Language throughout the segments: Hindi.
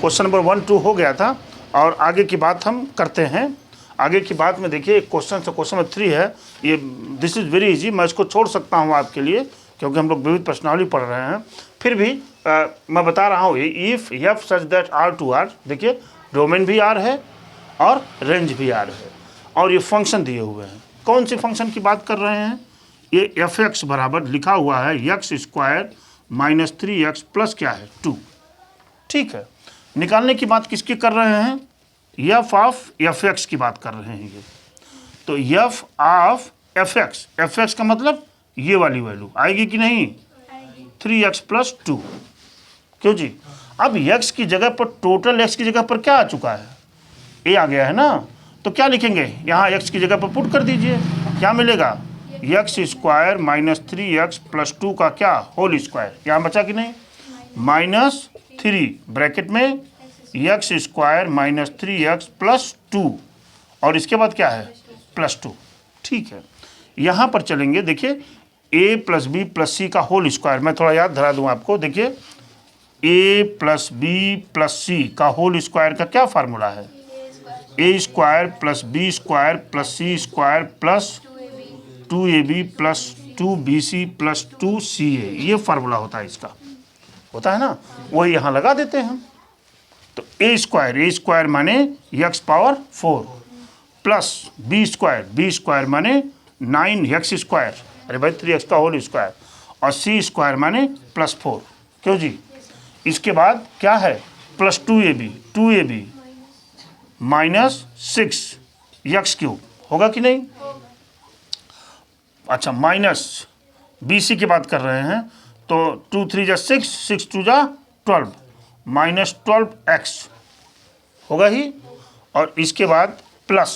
क्वेश्चन नंबर 1, 2 हो गया था और आगे की बात हम करते हैं। आगे की बात में देखिए क्वेश्चन से क्वेश्चन नंबर 3 है, ये दिस इज़ वेरी इजी, मैं इसको छोड़ सकता हूँ आपके लिए क्योंकि हम लोग विविध प्रश्नावली पढ़ रहे हैं। फिर भी मैं बता रहा हूँ, if f such that R to R, देखिए डोमेन भी आर है और रेंज भी आर है और ये फंक्शन दिए हुए हैं। कौन सी फंक्शन की बात कर रहे हैं? ये एफ एक्स बराबर लिखा हुआ है x square minus 3x plus क्या है 2। ठीक है, निकालने की बात किसकी कर रहे हैं? एफ ऑफ एफ एक्स की बात कर रहे हैं ये। तो एफ ऑफ एफ एक्स का मतलब ये वाली वैल्यू आएगी कि नहीं? 3x plus 2। क्यों जी? अब x की जगह पर, टोटल x की जगह पर क्या आ चुका है? a आ गया है ना, तो क्या लिखेंगे यहाँ? x की जगह पर पुट कर दीजिए, क्या मिलेगा? X square minus 3x plus 2 का क्या होल स्क्वायर, यहाँ बचा कि नहीं? माइनस 3 ब्रैकेट में x square minus 3x plus 2 और इसके बाद क्या है? प्लस 2। ठीक है, यहाँ पर चलेंगे, देखिए a plus B plus C का होल स्क्वायर, मैं थोड़ा याद धरा दूँ आपको। देखिए a plus B plus C का होल स्क्वायर का क्या फार्मूला है? a square plus B square plus C square plus 2ab plus 2bc plus 2ca, ये फार्मूला होता है इसका, होता है ना, वही यहाँ लगा देते हैं हम। तो a स्क्वायर माने x power 4 plus b square माने 9x स्क्वायर, अरे भाई 3x का होल स्क्वायर, और c स्क्वायर माने प्लस 4। क्यों जी? इसके बाद क्या है? Plus 2ab minus 6x cube, होगा कि नहीं? अच्छा, माइनस BC की बात कर रहे हैं, तो 2 3 जा 6, 6 2 जा 12, माइनस 12x होगा ही, और इसके बाद प्लस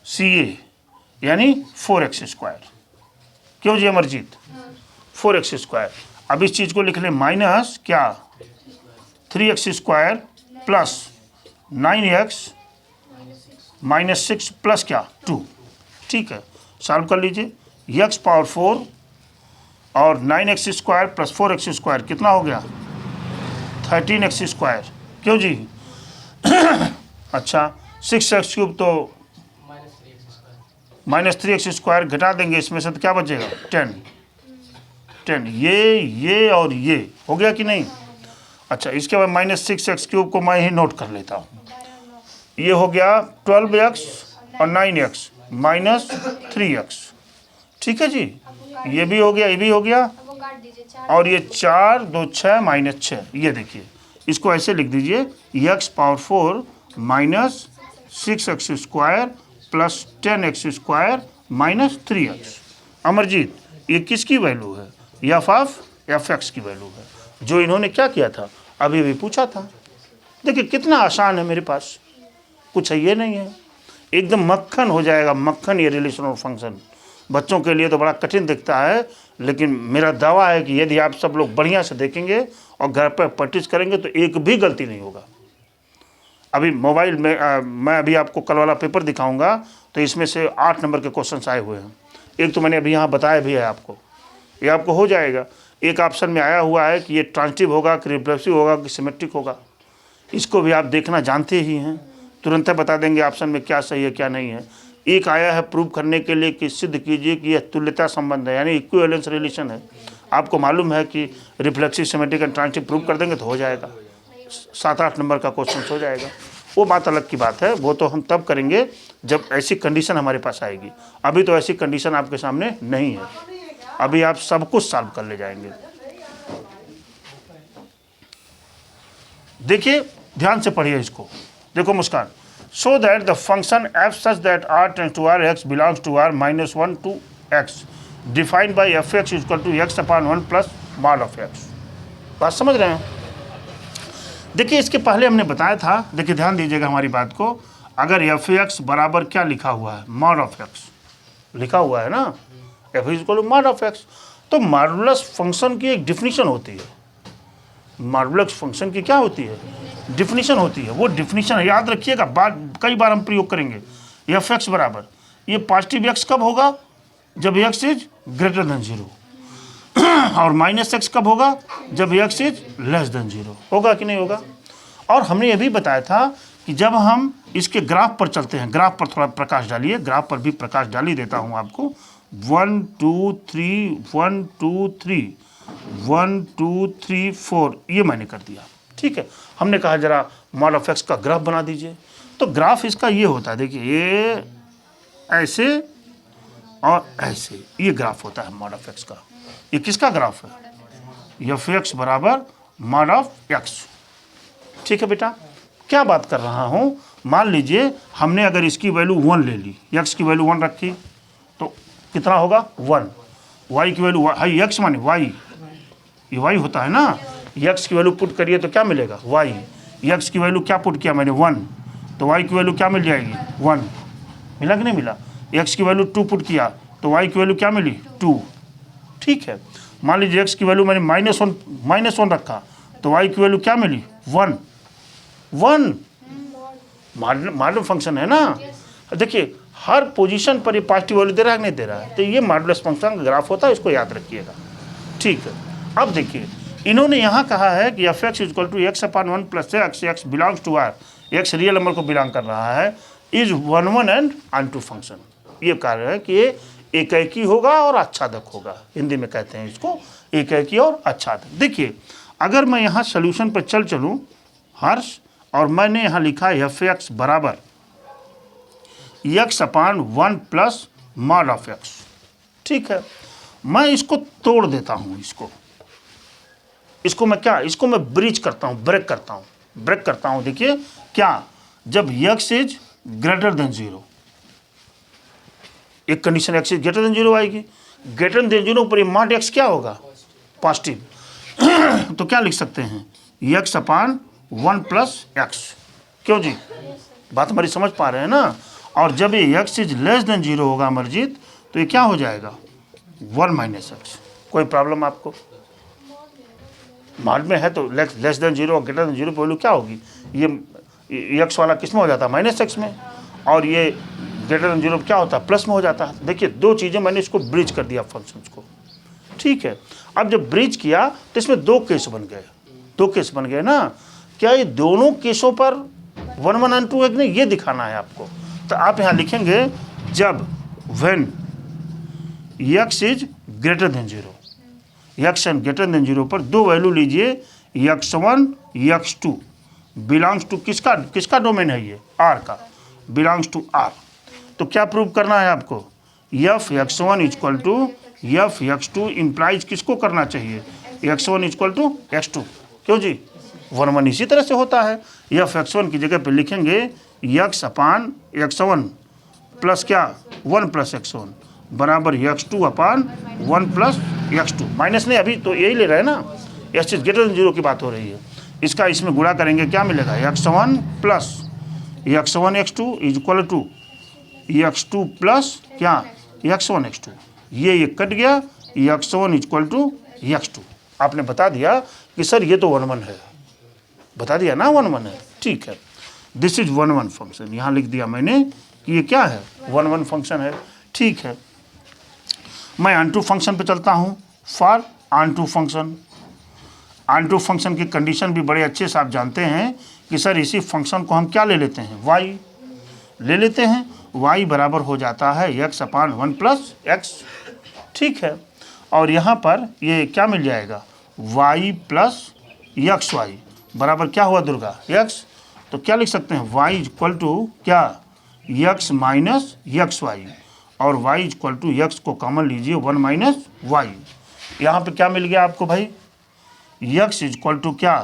CA यानी 4x स्क्वायर। क्यों जी अमरजीत? 4x square. अब इस चीज़ को लिख लें माइनस क्या 3x square plus 9x minus 6 plus क्या 2। ठीक है, सॉल्व कर लीजिए। x पावर 4 और 9x square plus 4x square कितना हो गया? 13x square. क्यों जी? अच्छा, 6x क्यूब तो माइनस 3x स्क्वायर, घटा देंगे इसमें से तो क्या बचेगा? 10। ये और ये हो गया कि नहीं? अच्छा, इसके बाद माइनस 6x क्यूब को मैं ही नोट कर लेता हूँ। ये हो गया 12x और 9x माइनस 3x। ठीक है जी, ये भी हो गया, ये भी हो गया, और ये 4 2 6 माइनस 6। ये देखिए, इसको ऐसे लिख दीजिए x power 4 minus 6x square plus 10x square minus 3x। Amarjeet, ये किसकी वैल्यू है? एफ एक्स की वैल्यू है, जो इन्होंने क्या किया था, अभी भी पूछा था। देखिए कितना आसान है, मेरे पास कुछ है ये नहीं है, एकदम मक्खन हो जाएगा, मक्खन ये रिलेशनल फंक्शन। बच्चों के लिए तो बड़ा कठिन दिखता है, लेकिन मेरा दावा है कि यदि आप सब लोग बढ़िया से देखेंगे और घर पर प्रैक्टिस करेंगे तो एक भी गलती नहीं होगा। अभी मोबाइल में मैं अभी आपको कल वाला पेपर दिखाऊंगा, तो इसमें से 8 नंबर के क्वेश्चन आए हुए हैं। एक तो मैंने अभी यहाँ बताया भी है आपको, ये आपको हो जाएगा। एक ऑप्शन में आया हुआ है कि ये ट्रांजिटिव होगा कि रिफ्लेक्सिव होगा कि सिमेट्रिक होगा, इसको भी आप देखना जानते ही हैं, तुरंत बता देंगे ऑप्शन में क्या सही है क्या नहीं है। एक आया है प्रूव करने के लिए कि सिद्ध कीजिए कि यह तुल्यता संबंध है, यानी इक्विवेलेंस रिलेशन है। आपको मालूम है कि reflexive symmetric and transitive prove कर देंगे तो हो जाएगा, 7-8 नंबर का क्वेश्चन हो जाएगा। वो बात अलग की बात है, वो तो हम तब करेंगे जब ऐसी कंडीशन हमारे पास आएगी। अभी तो ऐसी कंडीशन आपके सामने नहीं है, अभी आप सब कुछ सॉल्व कर ले जाएंगे। देखिए ध्यान से पढ़िए इसको, देखो Muskan. So that the function F such that R tends to R X belongs to R minus 1 to x defined by F x equal to x upon 1 plus mod of X. बात समझ रहे हैं? देखिए इसके पहले हमने बताया था, देखिए ध्यान दीजिएगा हमारी बात को, अगर एफ एक्स बराबर क्या लिखा हुआ है? मॉड ऑफ एक्स लिखा हुआ है ना, f equal to mod of x. तो मॉडुलस फंक्शन की एक डिफिनीशन होती है, मॉडुलस फंक्शन की क्या होती है? डिफिनीशन होती है। वो डिफिनीशन याद रखिएगा, बात कई बार हम प्रयोग करेंगे। एफ एक्स बराबर, ये पॉजिटिव एक्स कब होगा? जब एक्स इज ग्रेटर देन 0, और माइनस एक्स कब होगा? जब एक्स इज लेस देन 0। होगा कि नहीं होगा? और हमने ये भी बताया था कि जब हम इसके ग्राफ पर चलते हैं, ग्राफ पर थोड़ा प्रकाश डालिए, ग्राफ पर भी प्रकाश डाल ही देता हूँ आपको। 1 2 3 1 2 3 1 2 3 4 ये मैंने कर दिया, ठीक है। हमने कहा जरा मॉड ऑफ एक्स का ग्राफ बना दीजिए। तो ग्राफ इसका ये होता है, देखिए ये ऐसे और ऐसे, ये ग्राफ होता है मॉड ऑफ एक्स का। ये किसका ग्राफ है? एफ एक्स बराबर मॉड ऑफ एक्स, ठीक है बेटा। क्या बात कर रहा हूँ, मान लीजिए हमने अगर इसकी वैल्यू 1 ले ली, एक्स की वैल्यू 1 रखी, तो कितना होगा 1। वाई की वैल्यू एक्स माने वाई, ये वाई होता है ना। एक्स की वैल्यू पुट करिए तो क्या मिलेगा वाई। एक्स की वैल्यू क्या पुट किया मैंने 1, तो वाई की वैल्यू क्या मिल जाएगी 1। मिला कि नहीं मिला? एक्स की वैल्यू 2 पुट किया तो वाई की वैल्यू क्या मिली 2, ठीक है। मान लीजिए एक्स की वैल्यू मैंने -1 रखा तो वाई की वैल्यू क्या मिली 1 1। मॉडुलस फंक्शन है ना। देखिए हर पोजीशन पर ये पॉजिटिव वैल्यू दे रहा है नहीं दे रहा है, तो ये मॉडुलस फंक्शन का ग्राफ होता है, इसको याद रखिएगा, ठीक है। अब देखिए इन्होंने यहाँ कहा है कि f x equal to x upon 1 plus x, x belongs to R, x real number को बिलोंग कर रहा है, is 1 1 and onto function. ये कह रहे हैं कि ये एकैकी होगा और आच्छादक होगा, हिंदी में कहते हैं इसको एकैकी और आच्छादक। देखिए अगर मैं यहाँ सोल्यूशन पर चलूँ हर्ष, और मैंने यहाँ लिखा है एफ एक्स बराबर x upon 1 plus mod of x, ठीक है। मैं इसको तोड़ देता हूँ, इसको मैं क्या, इसको मैं ब्रीच करता हूँ, ब्रेक करता हूँ। देखिए क्या, जब x इज ग्रेटर देन 0, एक condition x is greater than 0 आएगी, ग्रेटर देन 0 पर मॉड x क्या होगा पॉजिटिव। तो क्या लिख सकते हैं x अपॉन 1 प्लस एक्स, क्यों जी, बात हमारी समझ पा रहे हैं ना। और जब ये x इज लेस देन 0 होगा अमरजीत, तो ये क्या हो जाएगा 1 माइनस एक्स। कोई प्रॉब्लम आपको? मॉड में है तो लेस देन 0 और ग्रेटर देन 0 वैल्यू क्या होगी, ये x वाला किस में हो जाता है -x में, और ये ग्रेटर देन 0 क्या होता है प्लस में हो जाता है। देखिए दो चीज़ें मैंने इसको ब्रिज कर दिया फंक्शंस को, ठीक है। अब जब ब्रिज किया तो इसमें दो केस बन गए ना। क्या ये दोनों केसों पर 1 1 एंड 2 एक नहीं, ये दिखाना है आपको। तो आप यहाँ लिखेंगे जब when x is greater than 0, x and greater than 0 पर दो वैल्यू लीजिए, x1 x2 बिलोंग्स टू किसका डोमेन है, ये r का, बिलोंग्स टू r। तो क्या प्रूव करना है आपको, f x1 equal to f x2 implies किसको करना चाहिए, x1 इक्वल टू x2, क्यों जी 1 1 इसी तरह से होता है। एफ x1 की जगह पे लिखेंगे x अपान x1 प्लस क्या 1 प्लस x1 बराबर x2 upon 1 plus x2, minus नहीं, अभी तो यही ले रहे हैं ना, x इज ग्रेटर देन 0 की बात हो रही है। इसका इसमें गुणा करेंगे क्या मिलेगा, x1 plus x1 x2 is equal to x2 plus क्या x1 x2, ये कट गया, x1 इक्वल टू x2। आपने बता दिया कि सर ये तो 1 1 है, बता दिया ना 1 1 है, ठीक है। दिस इज 1 1 फंक्शन, यहाँ लिख दिया मैंने कि ये क्या है 1 1 फंक्शन है, ठीक है। मैं ऑन टू फंक्शन पे चलता हूँ। फॉर ऑन टू फंक्शन की कंडीशन भी बड़े अच्छे से आप जानते हैं कि सर इसी फंक्शन को हम क्या ले लेते हैं, y ले लेते हैं, y बराबर हो जाता है x अपान 1 प्लस एक्स, ठीक है। और यहाँ पर ये क्या मिल जाएगा y प्लस एक्स वाई बराबर क्या हुआ दुर्गा x, तो क्या लिख सकते हैं y इक्वल टू क्या x माइनस एक्स वाई, और y इक्वल टू एक्स को कॉमन लीजिए 1 माइनस वाई। यहाँ पे क्या मिल गया आपको भाई, x इक्वल टू क्या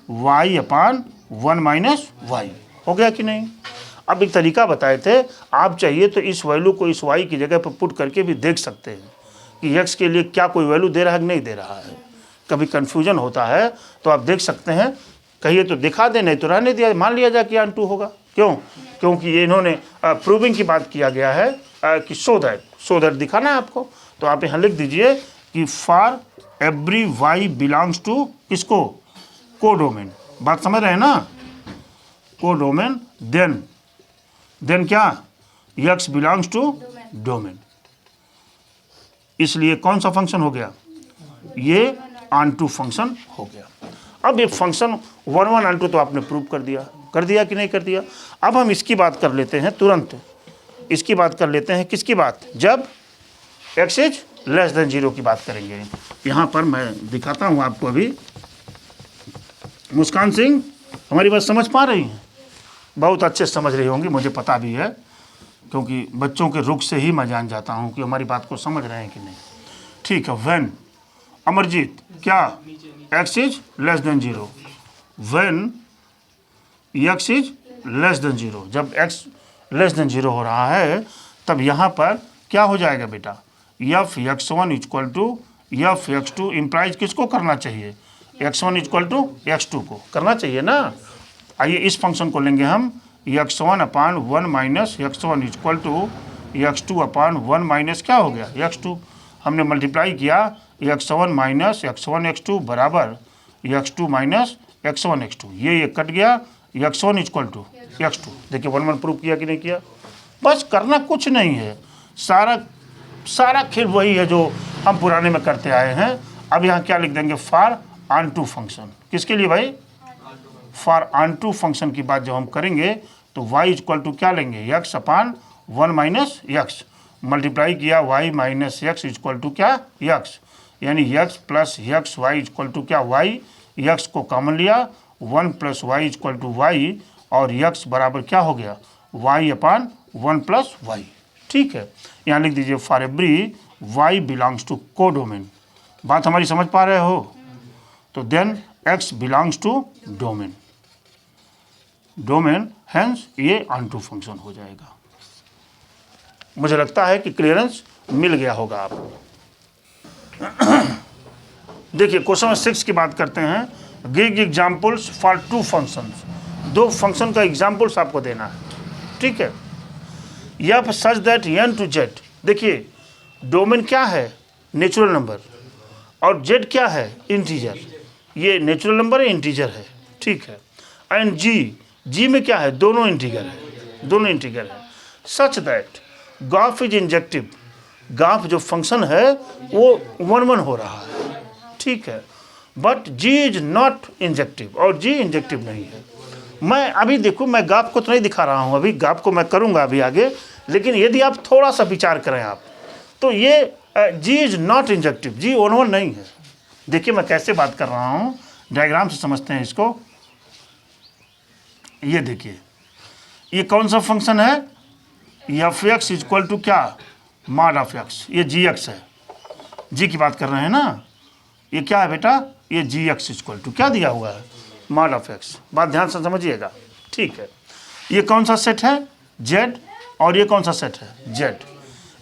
y अपान 1 माइनस वाई, हो गया कि नहीं। अब एक तरीका बताए थे, आप चाहिए तो इस वैल्यू को इस y की जगह पर पुट करके भी देख सकते हैं कि x के लिए क्या कोई वैल्यू दे रहा है कि नहीं दे रहा है। कभी कन्फ्यूजन होता है तो आप देख सकते हैं, कहिए तो दिखा दे, नहीं तो रहने दिया, मान लिया जाए कि ऑन टू होगा। क्यों, क्योंकि ये इन्होंने प्रूविंग की बात किया गया है कि सो दैट दिखाना है आपको। तो आप यहाँ लिख दीजिए कि for every y belongs to किसको, कोडोमेन, बात समझ रहे हैं ना, कोडोमेन, देन क्या x बिलोंग्स टू डोमेन। इसलिए कौन सा फंक्शन हो गया, ये ऑन टू फंक्शन हो गया। अब ये फंक्शन 1 1 ऑन 2 तो आपने प्रूव कर दिया कि नहीं कर दिया। अब हम इसकी बात कर लेते हैं तुरंत, इसकी बात कर लेते हैं, किसकी बात, जब x इज लेस देन 0 की बात करेंगे। यहाँ पर मैं दिखाता हूँ आपको अभी। मुस्कान सिंह हमारी बात समझ पा रही हैं? बहुत अच्छे समझ रही होंगी, मुझे पता भी है, क्योंकि बच्चों के रुख से ही मैं जान जाता हूँ कि हमारी बात को समझ रहे हैं कि नहीं। ठीक है, व्हेन अमरजीत क्या x is less than 0, when x is less than 0, जब x लेस देन 0 हो रहा है तब यहाँ पर क्या हो जाएगा बेटा, f x1 equal to f x2 implies किसको करना चाहिए, x1 इक्वल टू x2 को करना चाहिए ना। आइए इस फंक्शन को लेंगे हम, x1 upon 1 minus x1 equal to x2 upon 1 minus क्या हो गया x2, हमने मल्टीप्लाई किया x1 माइनस x1 x2 बराबर x2 माइनस x1 x2, ये कट गया, x1 इक्वल टू x2। देखिए 1 1 प्रूव किया कि नहीं किया। बस करना कुछ नहीं है, सारा खेल वही है जो हम पुराने में करते आए हैं। अब यहाँ क्या लिख देंगे, फॉर ऑन टू फंक्शन, किसके लिए भाई, फॉर ऑन टू फंक्शन की बात जब हम करेंगे तो y इक्वल टू क्या लेंगे, x upon 1 minus x, multiply किया y minus x equal to क्या x, यानी x plus x y equal to क्या y, x को कॉमन लिया 1 plus y equal to y, और x बराबर क्या हो गया y अपान 1 प्लस वाई। ठीक है, यहाँ लिख दीजिए for every y belongs to codomain. बात हमारी समझ पा रहे हो? तो then x belongs to domain, domain hence ये ऑन टू फंक्शन हो जाएगा। मुझे लगता है कि क्लियरेंस मिल गया होगा आपको। देखिए क्वेश्चन 6 की बात करते हैं, give examples for 2 functions, 2 function का एग्जाम्पल्स आपको देना है। ठीक है, f such that n to z, देखिए डोमेन क्या है, नेचुरल नंबर, और z क्या है, इंटीजर, ये नेचुरल नंबर है, इंटीजर है। ठीक है, एंड g में क्या है, दोनों इंटीजर है, such that gof is injective, gof जो फंक्शन है वो 1 1 हो रहा है। ठीक है, but g is not injective, और g इंजेक्टिव नहीं है। मैं अभी देखो, मैं गाफ को तो नहीं दिखा रहा हूँ, अभी गाफ को मैं करूँगा अभी आगे, लेकिन यदि आप थोड़ा सा विचार करें आप, तो ये g is not injective, g 1 1 नहीं है। देखिए मैं कैसे बात कर रहा हूँ, डायग्राम से समझते हैं इसको। ये देखिए, ये कौन सा फंक्शन है, एफ एक्स इक्वल टू क्या, मॉड ऑफ एक्स, ये जी एक्स है, जी की बात कर रहे हैं ना। ये क्या है बेटा, ये जी एक्स इक्वल टू क्या दिया हुआ है, मॉड ऑफ एक्स। बात ध्यान से समझिएगा। ठीक है, ये कौन सा सेट है, जेड, और ये कौन सा सेट है, जेड।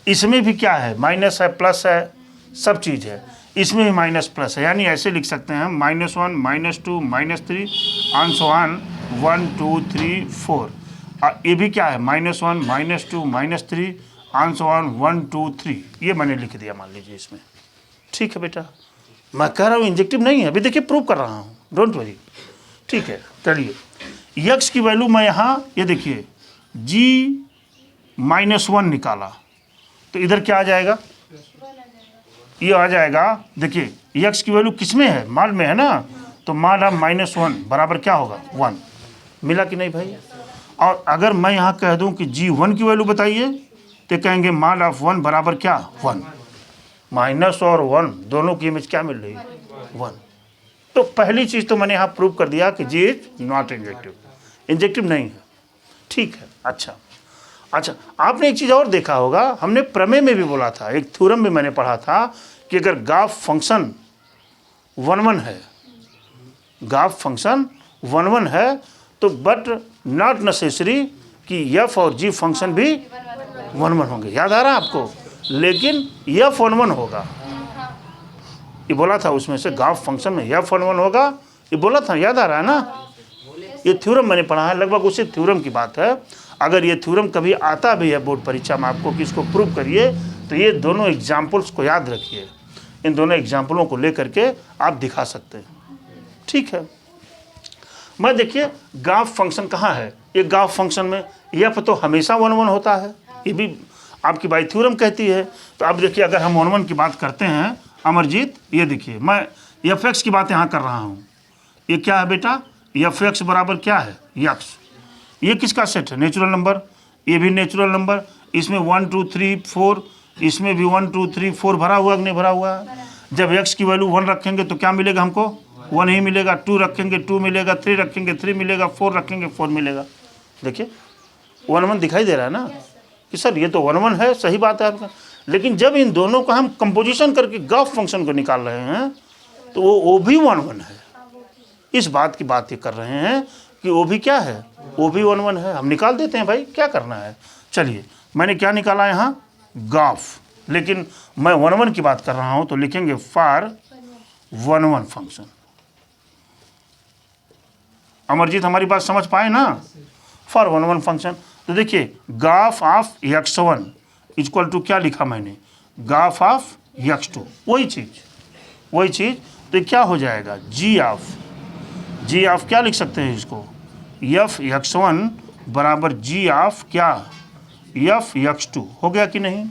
इसमें भी क्या है, माइनस है, प्लस है, सब चीज़ है, इसमें भी माइनस प्लस है, यानी ऐसे लिख सकते हैं -1 -2 -3 ऑन सो ऑन 1 2 3 4। ये भी क्या है, -1 -2 -3 ऑन सो ऑन 1 2 3, ये मैंने लिख दिया मान लीजिए इसमें। ठीक है बेटा, मैं कह रहा हूँ इंजेक्टिव नहीं है, अभी देखिए प्रूव कर रहा हूँ, डोंट वरी। ठीक है, चलिए x की वैल्यू मैं यहाँ, ये देखिए g -1 निकाला, तो इधर क्या आ जाएगा, ये आ जाएगा। देखिए x की वैल्यू किस में है, मॉड में है ना, तो मॉड ऑफ -1 बराबर क्या होगा 1। मिला कि नहीं भाई? और अगर मैं यहाँ कह दूँ कि g1 की वैल्यू बताइए, तो कहेंगे मॉड ऑफ 1 बराबर क्या 1। माइनस और 1 दोनों की इमेज क्या मिल रही है, 1। तो पहली चीज़ तो मैंने यहाँ प्रूव कर दिया कि जी इज नॉट इंजेक्टिव, इंजेक्टिव नहीं है। ठीक है, अच्छा, आपने एक चीज़ और देखा होगा, हमने प्रमेय में भी बोला था, एक थ्योरम में मैंने पढ़ा था कि अगर गाफ फंक्शन 1 1 है, गाफ फंक्शन 1 1 है, तो बट नॉट नेसेसरी कि एफ और जी फंक्शन भी 1 1 होंगे। याद आ रहा है आपको? लेकिन एफ 1 1 होगा, ये बोला था उसमें से, गाफ फंक्शन में एफ 1 1 होगा, ये बोला था, याद आ रहा है ना? ये थ्योरम मैंने पढ़ा है, लगभग उसी थ्योरम की बात है। अगर ये थ्योरम कभी आता भी है बोर्ड परीक्षा में आपको कि इसको प्रूव करिए, तो ये दोनों एग्जाम्पल्स को याद रखिए, इन दोनों एग्जाम्पलों को लेकर के आप दिखा सकते हैं। ठीक है, मैं देखिए गाफ फंक्शन कहाँ है, ये गाफ फंक्शन में एफ तो हमेशा 1 1 होता है, ये भी आपकी बाई थ्योरम कहती है। तो अब देखिए अगर हम 1 1 की बात करते हैं अमरजीत, ये देखिए मैं एफ एक्स की बात यहाँ कर रहा हूँ, ये क्या है बेटा, एफ एक्स बराबर क्या है, यक्स। ये किसका सेट है, नेचुरल नंबर, ये भी नेचुरल नंबर, इसमें 1 2 3 4, इसमें भी 1 2 3 4 भरा हुआ कि नहीं भरा हुआ। जब x की वैल्यू 1 रखेंगे तो क्या मिलेगा हमको, 1 ही मिलेगा, 2 रखेंगे 2 मिलेगा, 3 रखेंगे 3 मिलेगा, 4 रखेंगे 4 मिलेगा। देखिए 1 1 दिखाई दे रहा है ना कि सर ये तो 1 1 है, सही बात है आपका। लेकिन जब इन दोनों का हम कंपोजिशन करके गॉफ फंक्शन को निकाल रहे हैं तो वो भी 1 1 है। इस बात की बात ये कर रहे हैं कि वो भी क्या है, वो भी 1 1 है। हम निकाल देते हैं भाई, क्या करना है। चलिए मैंने क्या निकाला यहाँ, गॉफ, लेकिन मैं 1 1 की बात कर रहा हूँ तो लिखेंगे फॉर 1 1 फंक्शन। अमरजीत हमारी बात समझ पाए ना, फॉर 1 1 फंक्शन। तो देखिए Gauff of x1 equal to क्या लिखा मैंने, गॉफ ऑफ x2, वही चीज़। तो क्या हो जाएगा, जी ऑफ क्या लिख सकते हैं इसको, एफ x1 बराबर जी ऑफ क्या, एफ x2। हो गया कि नहीं,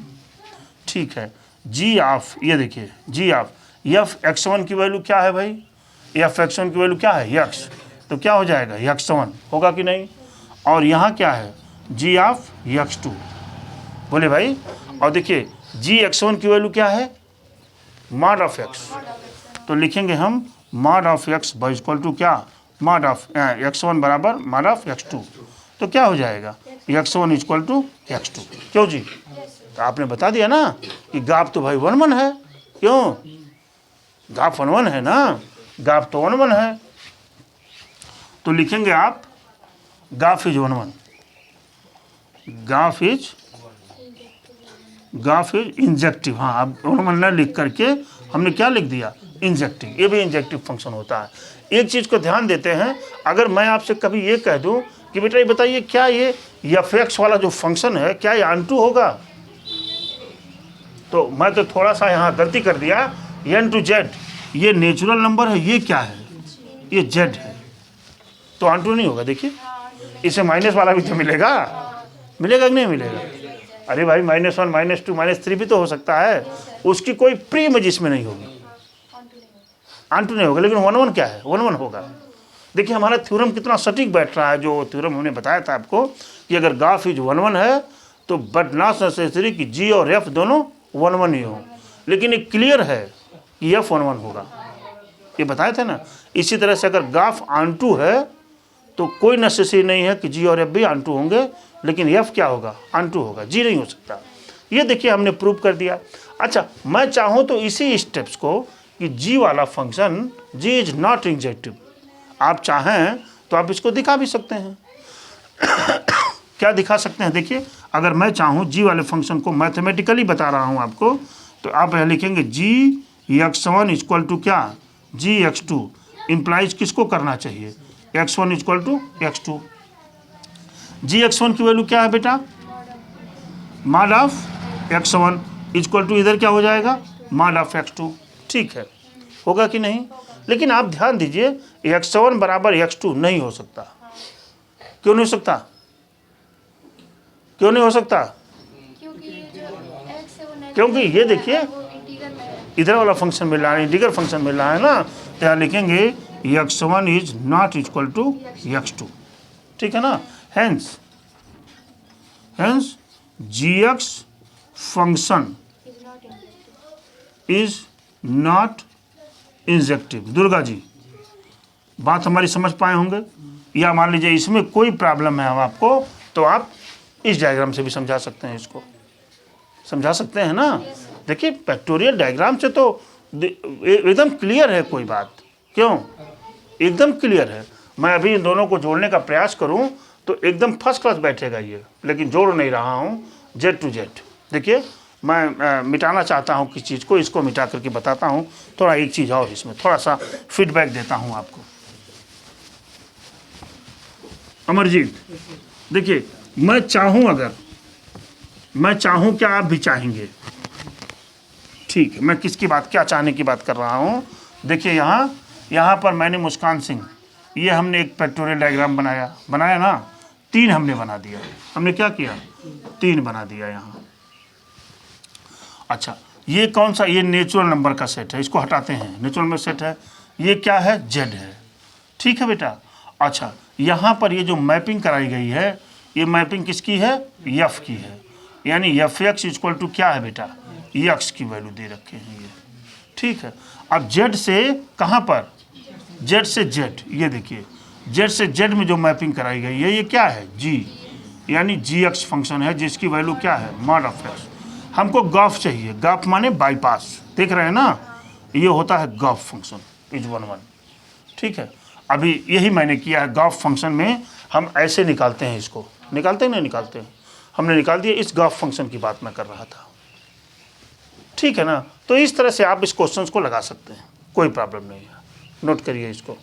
ठीक है। जी ऑफ, ये देखिए जी ऑफ एफ x1 की वैल्यू क्या है भाई, एफ x1 की वैल्यू क्या है, यक्स, तो क्या हो जाएगा x1, होगा कि नहीं। और यहाँ क्या है, जी ऑफ x2, बोले भाई। और देखिए जी x1 की वैल्यू क्या है, मॉड ऑफ x, तो लिखेंगे हम mod of x equal to क्या, मॉड ऑफ x1 बराबर मॉड ऑफ x2। तो क्या हो जाएगा, x1 इक्वल टू x2। क्यों जी, तो आपने बता दिया ना कि गाफ तो भाई 1 1 है। क्यों, गाफ 1 1 है ना, गाफ तो 1 1 है। तो लिखेंगे आप गाफ इज 1 1, गाफ इज इंजेक्टिव। हाँ, अब 1 1 न लिख करके हमने क्या लिख दिया, इंजेक्टिव। ये भी इंजेक्टिव फंक्शन होता है। एक चीज़ को ध्यान देते हैं, अगर मैं आपसे कभी ये कह दूं कि बेटा ये बताइए क्या ये एफ एक्स वाला जो फंक्शन है क्या ये ऑनटू होगा, तो मैं तो थोड़ा सा यहाँ गलती कर दिया, एन टू जेड ये नेचुरल नंबर है, ये क्या है, ये जेड है, तो ऑनटू नहीं होगा। देखिए इसे माइनस वाला भी तो मिलेगा कि नहीं मिलेगा। अरे भाई -1 -2 -3 भी तो हो सकता है, उसकी कोई प्री इमेज इसमें नहीं होगी, ऑनटू नहीं होगा। लेकिन 1 1 क्या है, 1 1 होगा। देखिए हमारा थ्योरम कितना सटीक बैठ रहा है। जो थ्योरम हमने बताया था आपको कि अगर गाफ इज 1 1 है तो बट नॉट नेसेसरी कि जी और एफ दोनों 1 1 ही हो, लेकिन ये क्लियर है कि एफ 1 1 होगा, ये बताए थे ना। इसी तरह से अगर गाफ ऑनटू है तो कोई नेसेसरी नहीं है कि जी और एफ भी ऑनटू होंगे, लेकिन एफ क्या होगा, ऑनटू होगा, जी नहीं हो सकता। ये देखिए हमने प्रूव कर दिया। अच्छा, मैं चाहूँ तो इसी स्टेप्स को कि जी वाला function G is not injective, आप चाहें तो आप इसको दिखा भी सकते हैं। क्या दिखा सकते हैं, देखिए अगर मैं चाहूँ जी वाले फंक्शन को मैथमेटिकली बता रहा हूँ आपको, तो आप लिखेंगे जी x1 इक्वल टू क्या, जी x2 इम्प्लाइज किसको करना चाहिए, x1 equal to x2। Ji x1 की वैल्यू क्या है बेटा, mod of x1 equal to इधर क्या हो जाएगा, मॉड ऑफ x2। ठीक है, होगा कि नहीं। लेकिन आप ध्यान दीजिए x1 बराबर x2 नहीं हो सकता। क्यों नहीं हो सकता, क्यों नहीं हो सकता, क्योंकि ये देखिए इधर वाला फंक्शन मिल रहा है, इंटीग्रल फंक्शन मिल रहा है ना, तो यहाँ लिखेंगे x1 is not equal to x2, ठीक है ना। Hence gx function is not injective. Durga ji बात हमारी समझ पाए होंगे, या मान लीजिए इसमें कोई प्रॉब्लम है हम आपको, तो आप इस डायग्राम से भी समझा सकते हैं, इसको समझा सकते हैं ना। देखिए फैक्टोरियल डायग्राम से तो एकदम क्लियर है, कोई बात क्यों, एकदम क्लियर है। मैं अभी इन दोनों को जोड़ने का प्रयास करूं तो एकदम फर्स्ट क्लास बैठेगा ये, लेकिन जोड़ नहीं रहा हूं जेड टू जेड। देखिए मैं मिटाना चाहता हूं किस चीज़ को, इसको मिटा करके बताता हूं। थोड़ा एक चीज़ और इसमें थोड़ा सा फीडबैक देता हूं आपको। अमरजीत देखिए, मैं चाहूं क्या आप भी चाहेंगे, ठीक है। मैं किसकी बात, क्या चाहने की बात कर रहा हूं। देखिए यहाँ पर मैंने मुस्कान सिंह, ये हमने एक फैक्टोरियल डायग्राम बनाया ना, 3 हमने बना दिया। हमने क्या किया, 3 बना दिया यहाँ। अच्छा, ये कौन सा, ये नेचुरल नंबर का सेट है, इसको हटाते हैं, नेचुरल नंबर सेट है। ये क्या है, जेड है, ठीक है बेटा। अच्छा, यहाँ पर ये जो मैपिंग कराई गई है, ये मैपिंग किसकी है? यफ की है। यानी एफ एक्स इक्वल टू क्या है बेटा? यक्स की वैल्यू दे रखे हैं ये, ठीक है। अब जेड से कहाँ पर? जेड से जेड, ये देखिए जेड से जेड में जो मैपिंग कराई गई है ये क्या है? जी, यानी जी एक्स फंक्शन है जिसकी वैल्यू क्या है? Mod of x. हमको गॉफ चाहिए, गॉफ माने बाईपास, देख रहे हैं ना, ये होता है गॉफ फंक्शन इज 1 ठीक है। अभी यही मैंने किया है, गॉफ फंक्शन में हम ऐसे निकालते हैं इसको, निकालते हैं नहीं निकालते हैं, हमने निकाल दिया। इस गॉफ फंक्शन की बात मैं कर रहा था, ठीक है ना। तो इस तरह से आप इस क्वेश्चन को लगा सकते हैं, कोई प्रॉब्लम नहीं है, नोट करिए इसको।